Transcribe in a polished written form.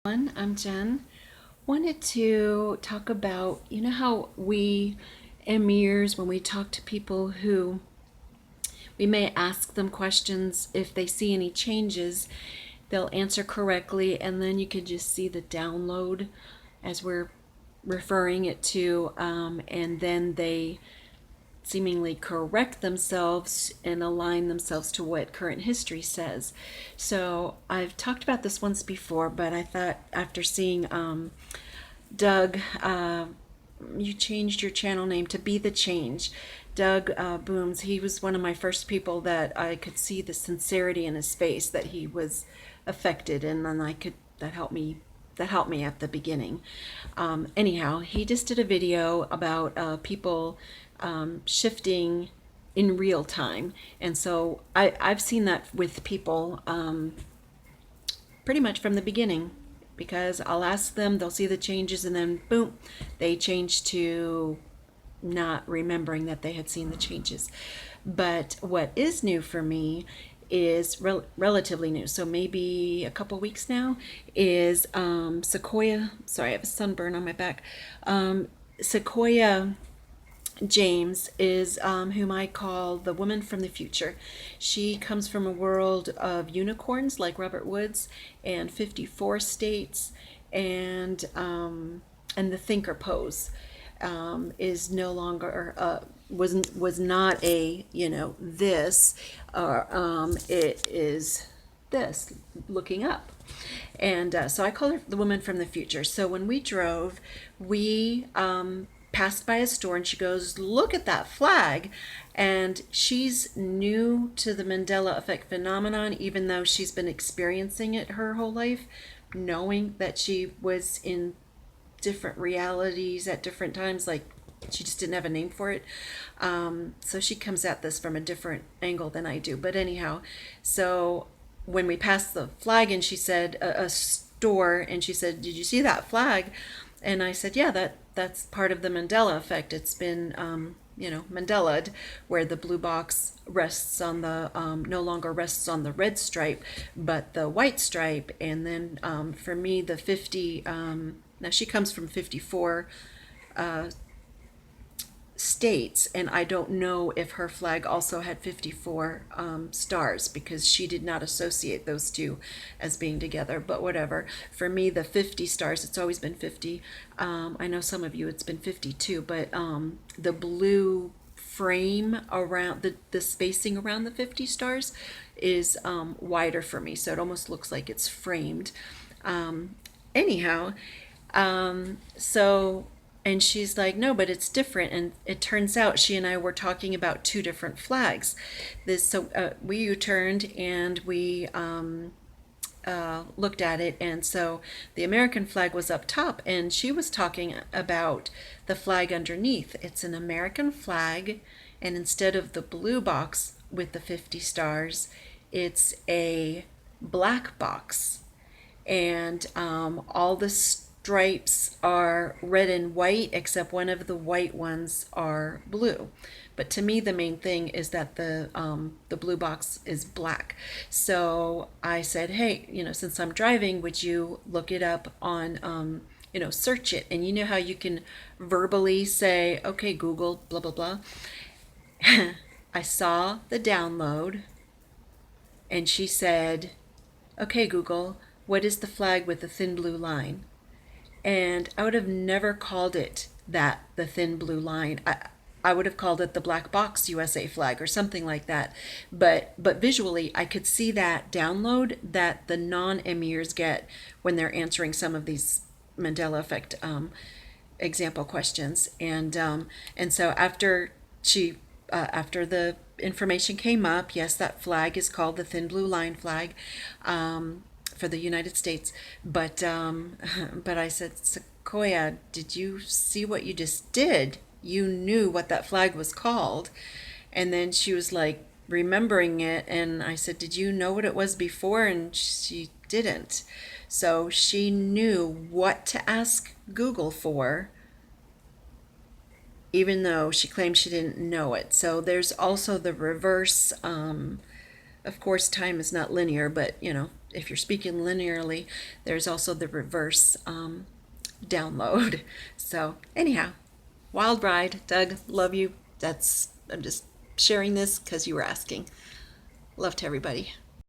I'm Jen. Wanted to talk about, how we emirs, when we talk to people who we may ask them questions, if they see any changes, they'll answer correctly, and then you can just see the download as we're referring it to, and then they seemingly correct themselves and align themselves to what current history says. So I've talked about this once before, but I thought after seeing Doug, you changed your channel name to Be the Change. Doug Booms, he was one of my first people that I could see the sincerity in his face that he was affected, and then that helped me at the beginning. Anyhow, he just did a video about people shifting in real time, and so I've seen that with people pretty much from the beginning, because I'll ask them, they'll see the changes, and then boom, they change to not remembering that they had seen the changes. But what is new for me is relatively new, so maybe a couple weeks now, is Sequoia. Sorry, I have a sunburn on my back. Sequoia James is whom I call the woman from the future. She comes from a world of unicorns like Robert Woods and 54 states, and the thinker pose is no longer was not a this, or it is this, looking up. And so I call her the woman from the future. So when we drove, we passed by a store, and she goes, "Look at that flag." And she's new to the Mandela effect phenomenon, even though she's been experiencing it her whole life, knowing that she was in different realities at different times. Like, she just didn't have a name for it. So she comes at this from a different angle than I do. But anyhow, so when we passed the flag, and she said, a store, and she said, "Did you see that flag?" And I said, "Yeah, that's part of the Mandela effect. It's been Mandela'd, where the blue box rests on the no longer rests on the red stripe, but the white stripe." And then for me, the 50. Now she comes from 54 states, and I don't know if her flag also had 54 stars, because she did not associate those two as being together. But whatever. For me, the 50 stars, it's always been 50. I know some of you it's been 52, but the blue frame around the spacing around the 50 stars is wider for me, so it almost looks like it's framed. Anyhow, so, and she's like, "No, but it's different." And it turns out she and I were talking about two different flags. So we U-turned, and we looked at it, and so the American flag was up top, and she was talking about the flag underneath. It's an American flag, and instead of the blue box with the 50 stars, it's a black box, and all the stripes are red and white, except one of the white ones are blue. But to me, the main thing is that the blue box is black. So I said, "Hey, since I'm driving, would you look it up on search it?" And you know how you can verbally say, "Okay, Google, blah blah blah." I saw the download, and she said, "Okay, Google, what is the flag with the thin blue line?" And I would have never called it that, the thin blue line. I would have called it the black box USA flag or something like that. But visually, I could see that download that the non-emirs get when they're answering some of these Mandela effect example questions. And so after the information came up, yes, that flag is called the thin blue line flag. For the United States, but I said, "Sequoia, did you see what you just did? You knew what that flag was called." And then she was like remembering it, and I said, "Did you know what it was before?" And she didn't. So she knew what to ask Google for, even though she claimed she didn't know it. So there's also the reverse. Of course, time is not linear, but if you're speaking linearly, there's also the reverse download. So anyhow, wild ride. Doug, love you. I'm just sharing this because you were asking. Love to everybody.